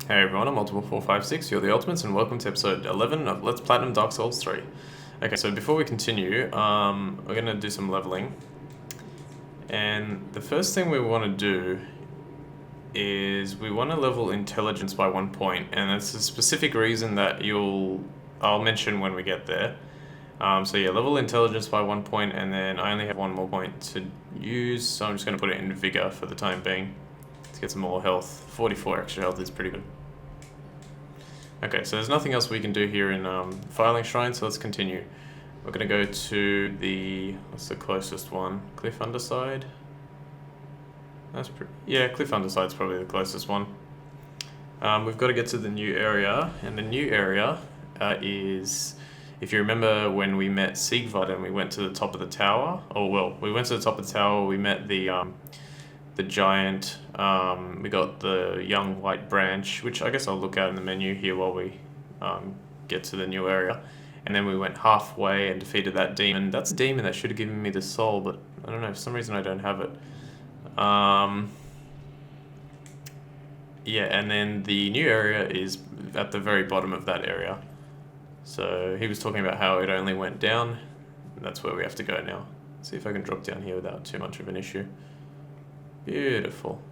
Hey everyone, I'm Multiple456, you're the Ultimates, and welcome to episode 11 of Let's Platinum Dark Souls 3. Okay, so before we continue, we're going to do some leveling. And the first thing we want to do is we want to level intelligence by 1 point, and that's a specific reason that I'll mention when we get there. So yeah, level intelligence by 1 point, and then I only have 1 more point to use, so I'm just going to put it in vigor for the time being to get some more health. 44 extra health is pretty good. Okay, so there's nothing else we can do here in Filing Shrine, so let's continue. We're going to go to the, what's the closest one? Cliff Underside? Yeah, Cliff Underside's probably the closest one. We've got to get to the new area, and the new area is, if you remember when we met Siegvard and we went to the top of the tower, we went to the top of the tower, we met the giant, we got the young white branch, which I guess I'll look at in the menu here while we get to the new area. And then we went halfway and defeated that demon. That's a demon that should have given me the soul, but I don't know, for some reason I don't have it. Yeah, and then the new area is at the very bottom of that area. So he was talking about how it only went down, and that's where we have to go now. See if I can drop down here without too much of an issue. Beautiful.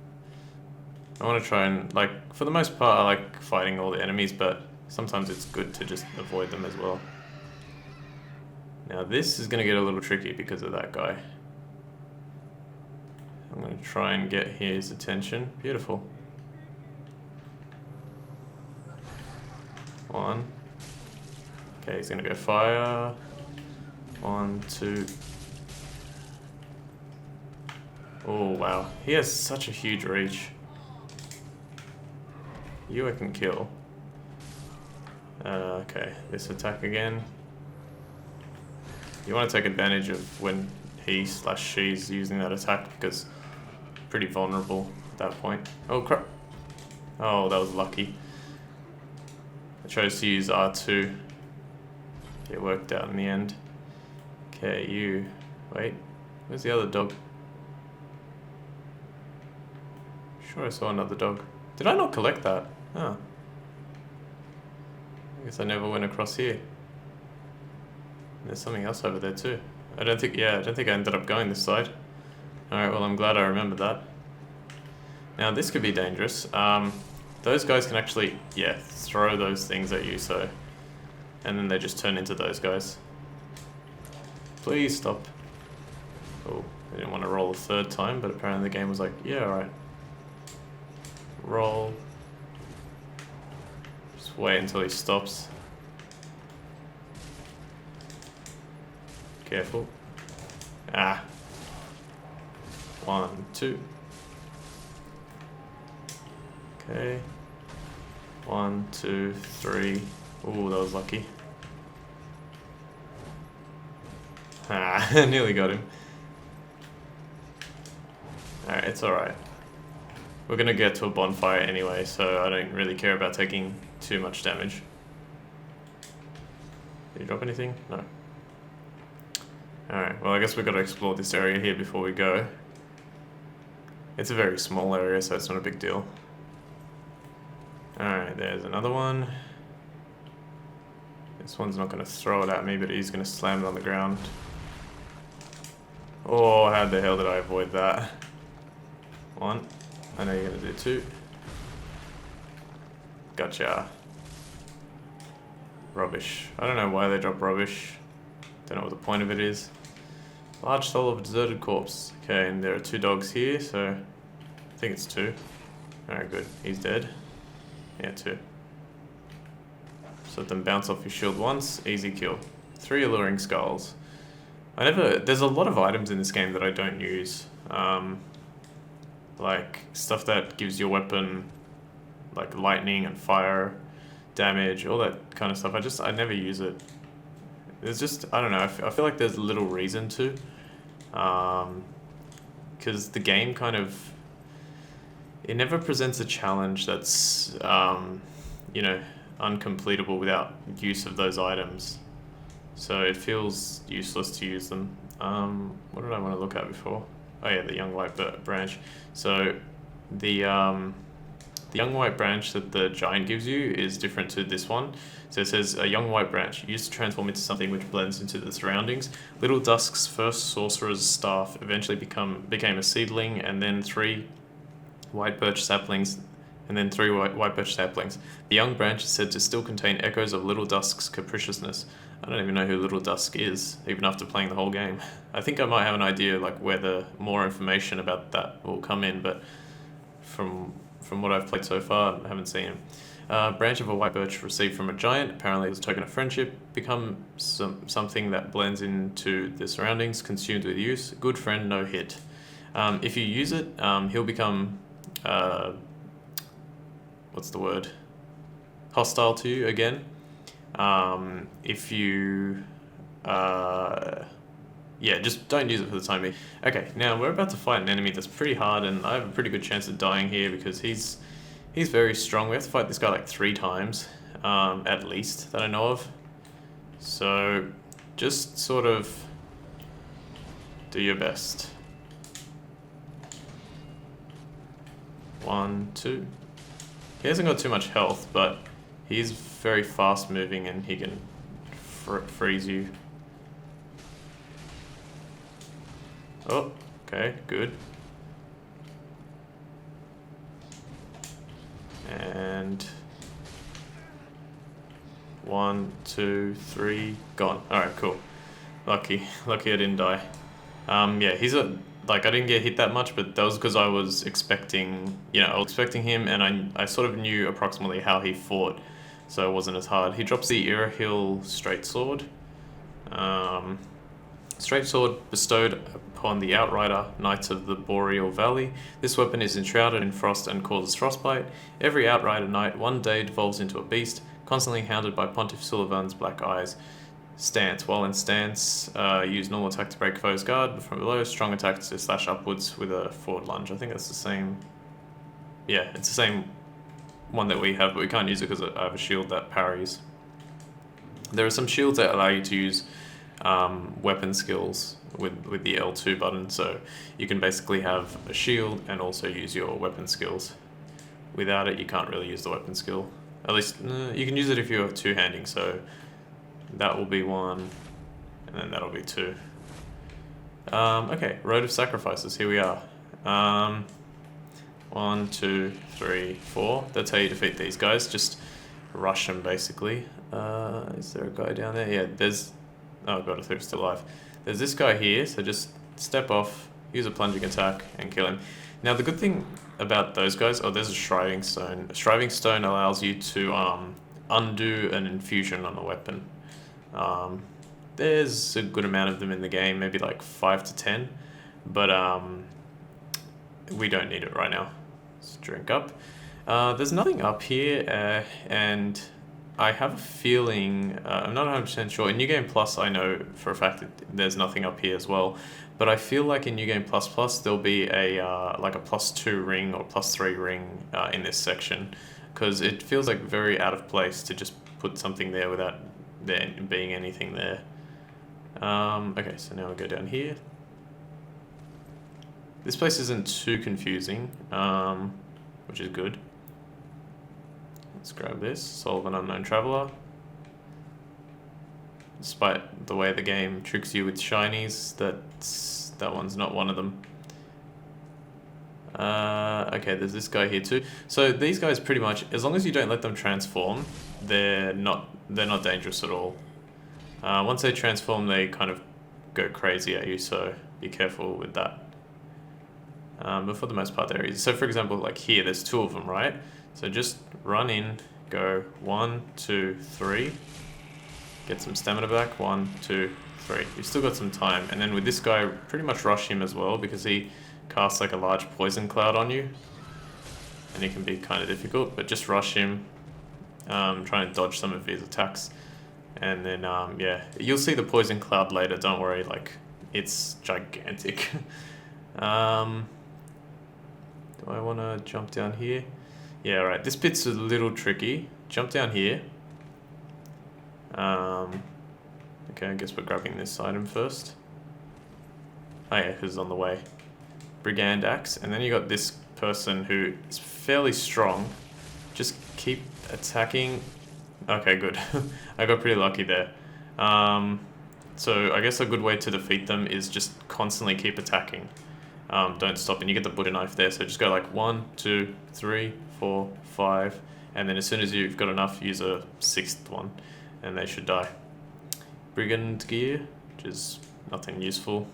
I want to try and, for the most part, I like fighting all the enemies, but sometimes it's good to just avoid them as well. Now this is going to get a little tricky because of that guy. I'm going to try and get his attention. Beautiful. 1. Okay, he's going to go fire. 1, 2. Oh wow, he has such a huge reach. You I can kill. Okay, this attack again. You want to take advantage of when he/she's using that attack because pretty vulnerable at that point. Oh crap. Oh, that was lucky. I chose to use R2. It worked out in the end. Okay, you. Wait, where's the other dog? Sure, I saw another dog. Did I not collect that? Oh. I guess I never went across here. There's something else over there too. I don't think I ended up going this side. Alright, well I'm glad I remembered that. Now this could be dangerous. Those guys can actually, throw those things at you, so... And then they just turn into those guys. Please stop. Oh, I didn't want to roll a third time, but apparently the game was like, yeah, alright. Roll. Just wait until he stops. Careful. Ah. 1, 2. Okay. 1, 2, 3. Ooh, that was lucky. Ah, nearly got him. Alright, it's alright. We're gonna get to a bonfire anyway, so I don't really care about taking too much damage. Did you drop anything? No. Alright, well I guess we've got to explore this area here before we go. It's a very small area, so it's not a big deal. Alright, there's another one. This one's not going to throw it at me, but he's going to slam it on the ground. Oh, how the hell did I avoid that? 1. I know you're going to do 2. Gotcha. Rubbish. I don't know why they drop rubbish. Don't know what the point of it is. Large soul of a deserted corpse. Okay, and there are 2 dogs here, so I think it's 2. Alright, good. He's dead. Yeah, 2. Just let them bounce off your shield once. Easy kill. 3 alluring skulls. There's a lot of items in this game that I don't use. Like stuff that gives your weapon like lightning and fire damage, all that kind of stuff. I never use it. There's just, I don't know, I feel like there's little reason to. Because the game kind of, it never presents a challenge that's, you know, uncompletable without use of those items. So it feels useless to use them. What did I want to look at before? Oh yeah, the young white branch. So the the young white branch that the giant gives you is different to this one. So it says a young white branch used to transform into something which blends into the surroundings. Little Dusk's first sorcerer's staff eventually became a seedling, and then three white birch saplings. White birch saplings. The young branch is said to still contain echoes of Little Dusk's capriciousness. I don't even know who Little Dusk is, even after playing the whole game. I think I might have an idea like where the more information about that will come in, but from what I've played so far, I haven't seen him. Branch of a white birch received from a giant, apparently as a token of friendship, become something that blends into the surroundings, consumed with use. Good friend, no hit. If you use it, he'll become what's the word? Hostile to you again. If you, yeah, just don't use it for the time being. Okay, now we're about to fight an enemy that's pretty hard, and I have a pretty good chance of dying here because he's very strong. We have to fight this guy like 3 times, at least, that I know of. So, just sort of do your best. 1, 2. He hasn't got too much health, but he's very fast moving and he can freeze you. Oh, okay, good. And 1, 2, 3, gone. Alright, cool. Lucky I didn't die. Yeah, he's I didn't get hit that much, but that was because I was expecting, him, and I sort of knew approximately how he fought, so it wasn't as hard. He drops the Irahil Straight Sword. Straight Sword bestowed upon the Outrider Knights of the Boreal Valley. This weapon is enshrouded in frost and causes frostbite. Every Outrider Knight one day devolves into a beast, constantly hounded by Pontiff Sullivan's black eyes. Stance. While in stance, use normal attack to break foe's guard from below, strong attack to slash upwards with a forward lunge. I think that's the same. Yeah, it's the same one that we have, but we can't use it because I have a shield that parries. There are some shields that allow you to use weapon skills with the L2 button, so you can basically have a shield and also use your weapon skills. Without it, you can't really use the weapon skill. At least, you can use it if you're two-handing, so that will be 1, and then that'll be 2. Okay, Road of Sacrifices, here we are. 1, 2, 3, 4. That's how you defeat these guys. Just rush them, basically. Is there a guy down there? Yeah, there's... Oh god, I thought he was still alive. There's this guy here, so just step off, use a plunging attack, and kill him. Now, the good thing about those guys... Oh, there's a Shriving Stone. A Shriving Stone allows you to undo an infusion on a weapon. There's a good amount of them in the game, maybe like 5 to 10, but we don't need it right now. Let's drink up. There's nothing up here, and I have a feeling, I'm not 100% sure, in New Game Plus I know for a fact that there's nothing up here as well, but I feel like in New Game Plus Plus there'll be a like a +2 ring or +3 ring in this section, because it feels like very out of place to just put something there without there being anything there. Okay, so now we go down here. This place isn't too confusing, which is good. Let's grab this, Soul of an Unknown Traveler. Despite the way the game tricks you with shinies, that one's not one of them. Okay, there's this guy here too. So these guys pretty much, as long as you don't let them transform, they're not dangerous at all. Once they transform, they kind of go crazy at you, so be careful with that. But for the most part, they're easy. So for example, like here, there's 2 of them, right? So just run in, go 1, 2, 3, get some stamina back, 1, 2, 3. You've still got some time. And then with this guy, pretty much rush him as well, because he casts like a large poison cloud on you. And it can be kind of difficult, but just rush him. Try and dodge some of his attacks. And then, yeah, you'll see the poison cloud later, don't worry, like, it's gigantic. Do I want to jump down here? Yeah, right, this bit's a little tricky. Jump down here. Okay, I guess we're grabbing this item first. Oh yeah, because it's on the way. Brigand Axe, and then you got this person who is fairly strong. Just keep attacking. Okay, good. I got pretty lucky there. So I guess a good way to defeat them is just constantly keep attacking. Don't stop, and you get the Buddha knife there. So just go like 1, 2, 3, 4, 5, and then as soon as you've got enough, use a 6th one, and they should die. Brigand gear, which is nothing useful.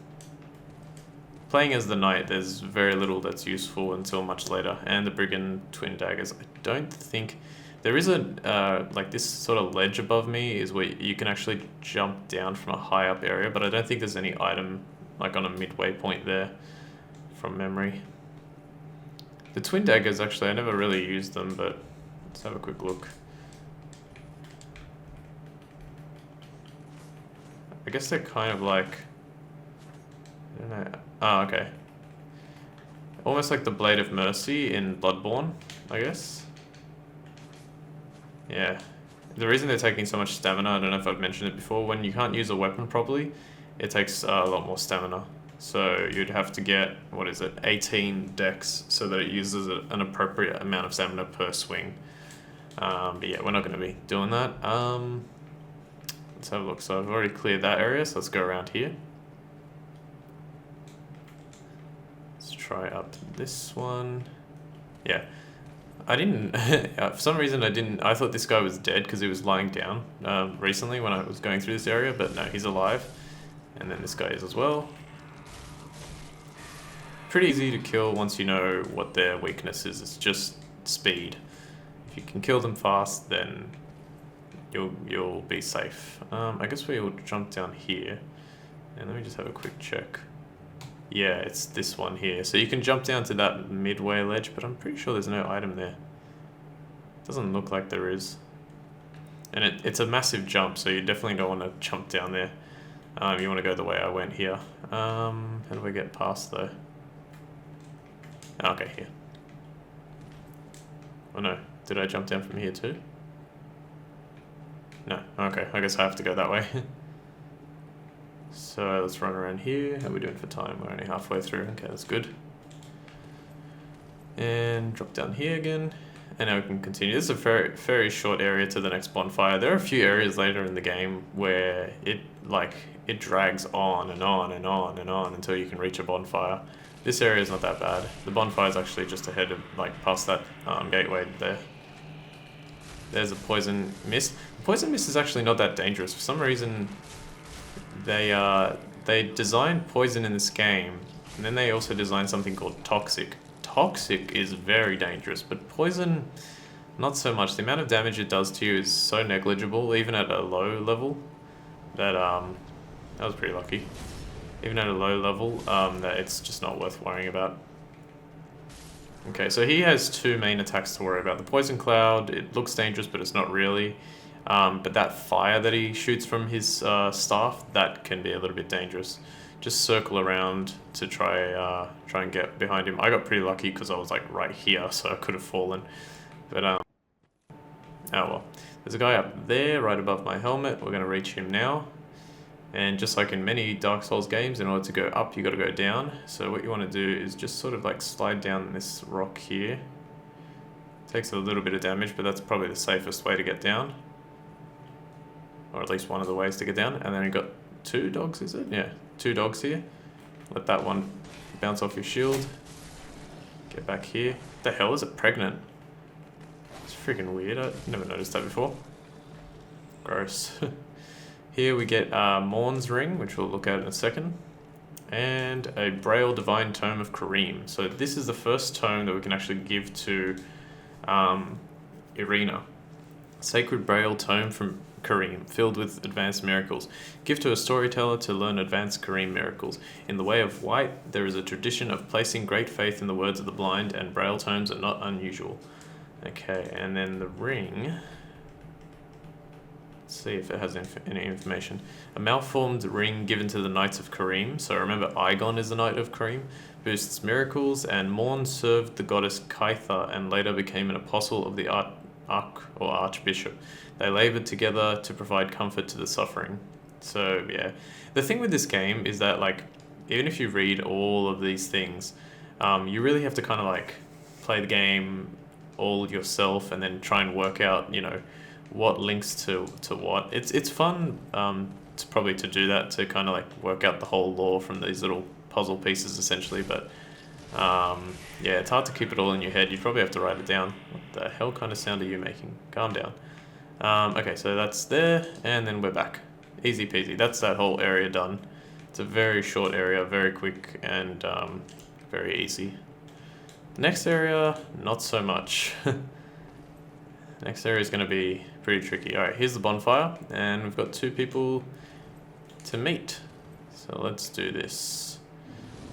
Playing as the knight, there's very little that's useful until much later. And the brigand twin daggers, I don't think... There is a, like this sort of ledge above me is where you can actually jump down from a high up area, but I don't think there's any item like on a midway point there from memory. The twin daggers, actually, I never really used them, but let's have a quick look. I guess they're kind of like... I don't know. Oh, okay. Almost like the Blade of Mercy in Bloodborne, I guess. Yeah. The reason they're taking so much stamina, I don't know if I've mentioned it before, when you can't use a weapon properly, it takes a lot more stamina. So you'd have to get, what is it, 18 dex so that it uses an appropriate amount of stamina per swing. But yeah, we're not going to be doing that. Let's have a look. So I've already cleared that area, so let's go around here. Let's try up this one. Yeah. I didn't, for some reason I thought this guy was dead because he was lying down recently when I was going through this area, but no, he's alive. And then this guy is as well. Pretty easy to kill once you know what their weakness is. It's just speed. If you can kill them fast, then you'll be safe. I guess we'll jump down here. And let me just have a quick check. Yeah, it's this one here. So you can jump down to that midway ledge, but I'm pretty sure there's no item there. Doesn't look like there is. And it's a massive jump, so you definitely don't want to jump down there. You want to go the way I went here. How do I get past though? Oh, okay, here. Oh no, did I jump down from here too? No, okay, I guess I have to go that way. So let's run around here. How are we doing for time? We're only halfway through. Okay, that's good. And drop down here again. And now we can continue. This is a very, very short area to the next bonfire. There are a few areas later in the game where it drags on and on and on and on until you can reach a bonfire. This area is not that bad. The bonfire is actually just ahead of, past that gateway there. There's a poison mist. The poison mist is actually not that dangerous. For some reason, they designed poison in this game, and then they also designed something called toxic. Toxic is very dangerous, but poison, not so much. The amount of damage it does to you is so negligible, even at a low level, that that was pretty lucky. Even at a low level, that it's just not worth worrying about. Okay, so he has two main attacks to worry about. The poison cloud, it looks dangerous, but it's not really. But that fire that he shoots from his staff, that can be a little bit dangerous. Just circle around to try and get behind him. I got pretty lucky because I was like right here, so I could have fallen. But oh well. There's a guy up there, right above my helmet. We're gonna reach him now. And just like in many Dark Souls games, in order to go up, you got to go down. So what you want to do is just sort of like slide down this rock here. Takes a little bit of damage, but that's probably the safest way to get down. Or at least one of the ways to get down. And then you've got two dogs, is it? Yeah, two dogs here. Let that one bounce off your shield. Get back here. What the hell, is it pregnant? It's freaking weird. I've never noticed that before. Gross. Here we get Morn's Ring, which we'll look at in a second. And a Braille Divine Tome of Kareem. So this is the first tome that we can actually give to Irina. Sacred Braille Tome from Kareem, filled with advanced miracles. Give to a storyteller to learn advanced Kareem miracles. In the way of white, there is a tradition of placing great faith in the words of the blind, and Braille tomes are not unusual. Okay, and then the ring. Let's see if it has any information. A malformed ring given to the Knights of Kareem. So remember, Igon is the Knight of Kareem. Boosts miracles, and Morn served the goddess Kaitha and later became an apostle of the Archbishop. They labored together to provide comfort to the suffering. So yeah, the thing with this game is that even if you read all of these things, you really have to kind of play the game all yourself and then try and work out, you know, what links to what. It's fun to probably to do that, to kind of like work out the whole lore from these little puzzle pieces essentially, but yeah, it's hard to keep it all in your head. You probably have to write it down. What the hell kind of sound are you making? Calm down. Okay, so that's there, and then we're back. Easy peasy. That's that whole area done. It's a very short area, very quick, and very easy. Next area, not so much. Next area is going to be pretty tricky. Alright, here's the bonfire, and we've got 2 people to meet. So let's do this.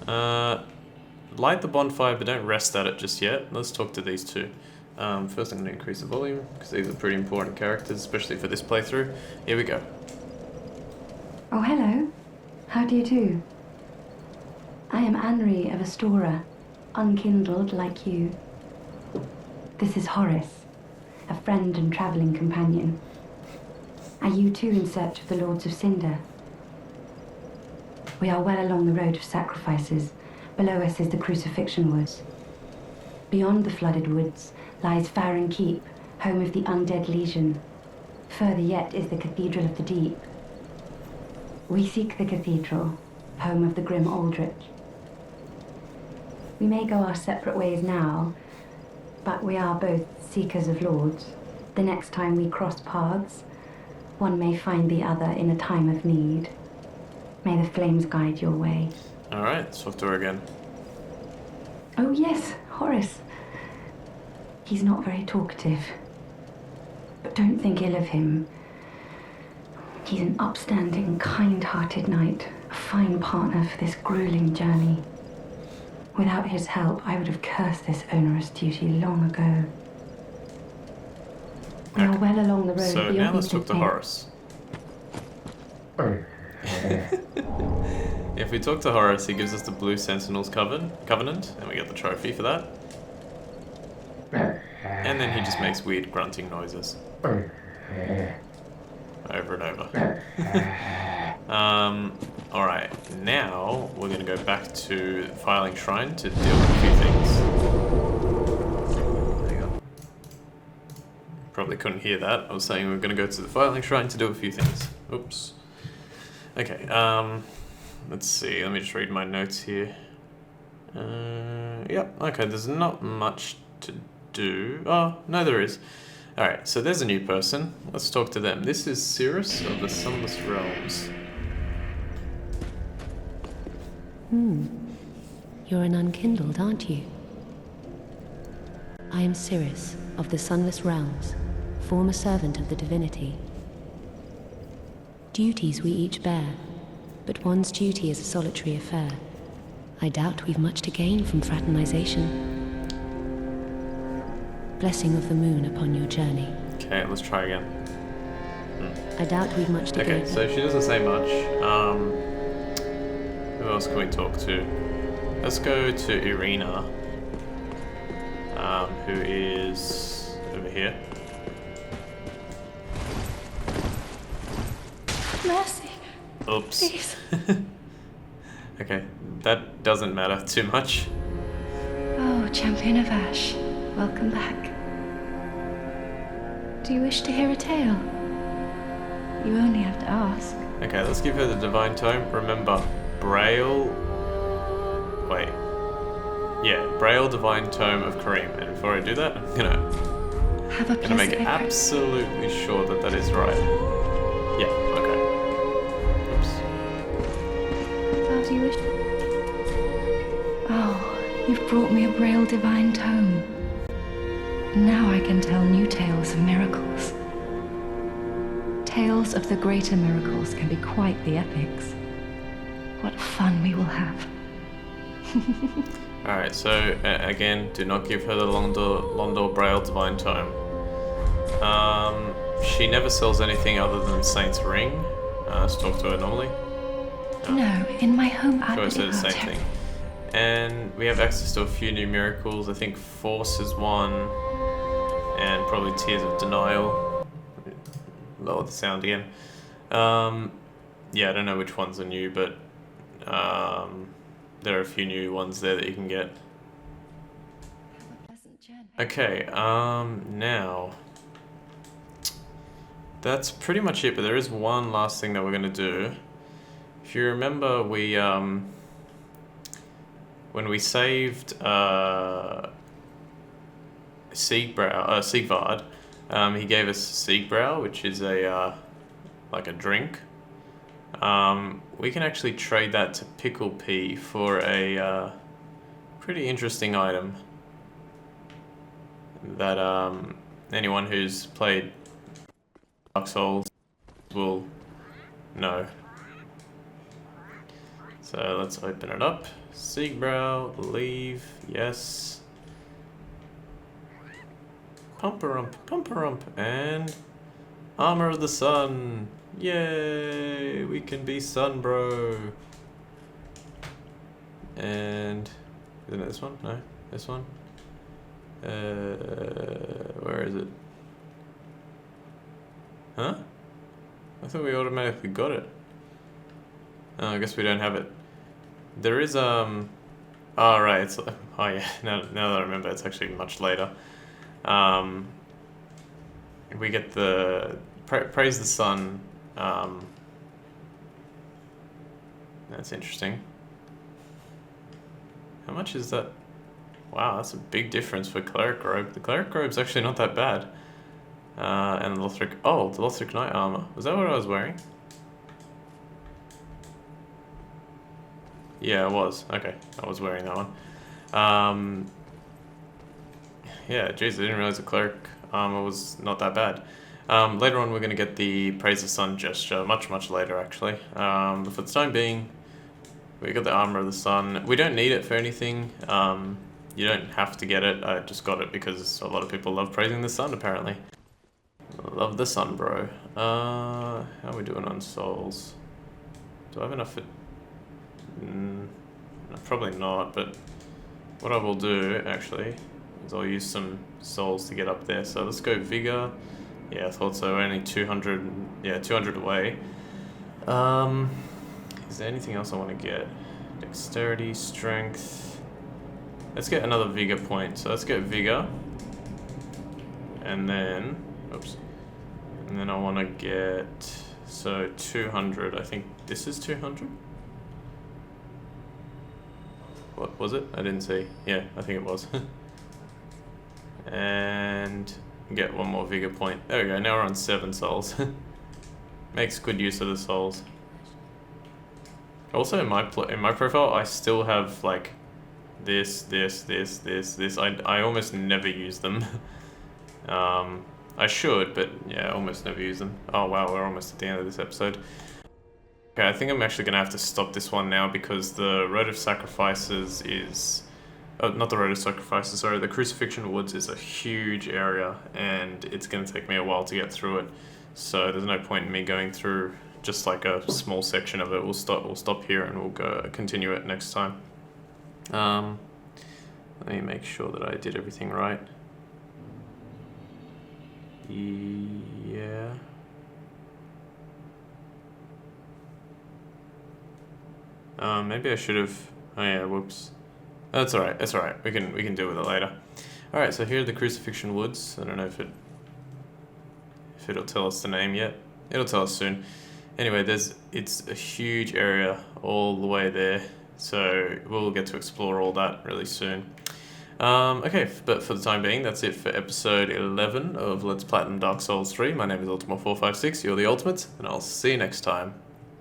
Light the bonfire, but don't rest at it just yet. Let's talk to these 2. First I'm going to increase the volume, because these are pretty important characters, especially for this playthrough. Here we go. Oh, hello. How do you do? I am Anri of Astora, unkindled like you. This is Horace, a friend and travelling companion. Are you too in search of the Lords of Cinder? We are well along the road of sacrifices. Below us is the Crucifixion Woods. Beyond the flooded woods lies Farron Keep, home of the Undead Legion. Further yet is the Cathedral of the Deep. We seek the cathedral, home of the grim Aldrich. We may go our separate ways now, but we are both seekers of lords. The next time we cross paths, one may find the other in a time of need. May the flames guide your way. Alright, let's talk to her again. Oh yes, Horace. He's not very talkative. But don't think ill of him. He's an upstanding, kind-hearted knight, a fine partner for this grueling journey. Without his help, I would have cursed this onerous duty long ago. We are well along the road. So now let's talk to Horace. If we talk to Horace, he gives us the blue Sentinels covenant, and we get the trophy for that. And then he just makes weird grunting noises. Over and over. Alright, now we're going to go back to the Filing Shrine to deal with a few things. There you go. Probably couldn't hear that. I was saying we were going to go to the Filing Shrine to do a few things. Oops. Okay, let's see. Let me just read my notes here. Yeah, okay, there's not much to do. Oh, no, there is. Alright, so there's a new person. Let's talk to them. This is Cirrus of the Sunless Realms. You're an unkindled, aren't you? I am Cirrus of the Sunless Realms, former servant of the divinity. Duties we each bear, but one's duty is a solitary affair. I doubt we've much to gain from fraternization. Blessing of the moon upon your journey. Okay, let's try again. I doubt we've much to gain. Okay, so she doesn't say much. Who else can we talk to? Let's go to Irina, who is over here. Mercy. Oops. Please. Okay, that doesn't matter too much. Oh, Champion of Ash, welcome back. Do you wish to hear a tale? You only have to ask. Okay, let's give her the Divine Tome. Remember, Braille... Wait. Yeah, Braille Divine Tome of Kareem. And before I do that, I'm Have a gonna make pleasant absolutely sure that that is right. Yeah, okay. Oops. Oh, do you wish? Oh, you've brought me a Braille Divine Tome. Now I can tell new tales of miracles. Tales of the greater miracles can be quite the epics. What fun we will have. Alright, so again, do not give her the Londor Braille Divine Tome. She never sells anything other than Saint's Ring. Let's talk to her normally. No, in my home She always says the same thing. And we have access to a few new miracles. I think Force is one, and probably Tears of Denial. Lower the sound again. Yeah, I don't know which ones are new, but there are a few new ones there that you can get. Have a pleasant Okay, now that's pretty much it, but there is one last thing that we're gonna do. If you remember, we when we saved Siegvard, he gave us Siegbrow, which is a like a drink. We can actually trade that to Pickle Pea for a pretty interesting item that anyone who's played Dark Souls will know. So let's open it up. Siegbrow, leave, yes. Pumperump, and Armor of the Sun. Yay, we can be Sunbro. And isn't it this one? No, this one. Where is it? Huh? I thought we automatically got it. Oh, I guess we don't have it. There is oh right, it's oh yeah. Now that I remember, it's actually much later. We get the praise the sun. That's interesting. How much is that? Wow, that's a big difference for cleric robe. The cleric robe's actually not that bad. And the Lothric. Oh, the Lothric Knight armor. Was that what I was wearing? Yeah, I was. Okay, I was wearing that one. Yeah, jeez, I didn't realize the cleric armor was not that bad. Later on, we're going to get the Praise the Sun gesture, much later actually. But for the time being, we got the Armor of the Sun. We don't need it for anything. You don't have to get it. I just got it because a lot of people love praising the sun, apparently. Love the sun, bro. How are we doing on souls? Do I have enough for... probably not, but what I will do, actually, is I'll use some souls to get up there. So let's go Vigor. Yeah, I thought so. Only 200, yeah, 200 away. Is there anything else I want to get? Dexterity, Strength. Let's get another Vigor point. So let's get Vigor. And then, oops. And then I want to get, so 200. I think this is 200. What was it? I didn't see. Yeah, I think it was. And get one more Vigor point. There we go. Now we're on 7 souls. Makes good use of the souls. Also, in my profile, I still have like this. I almost never use them. I should, but yeah, I almost never use them. Oh wow, we're almost at the end of this episode. Okay, I think I'm actually gonna have to stop this one now because the Road of Sacrifices is... Oh, not the Road of Sacrifices, sorry, the Crucifixion Woods is a huge area and it's gonna take me a while to get through it. So there's no point in me going through just like a small section of it. We'll stop here and we'll continue it next time. Let me make sure that I did everything right. Yeah. Maybe I should have... Oh yeah, whoops. That's alright, that's alright. We can deal with it later. Alright, so here are the Crucifixion Woods. I don't know if it'll tell us the name yet. It'll tell us soon. Anyway, it's a huge area all the way there. So we'll get to explore all that really soon. Okay, but for the time being, that's it for episode 11 of Let's Platinum Dark Souls 3. My name is Ultima456, you're the Ultimates, and I'll see you next time.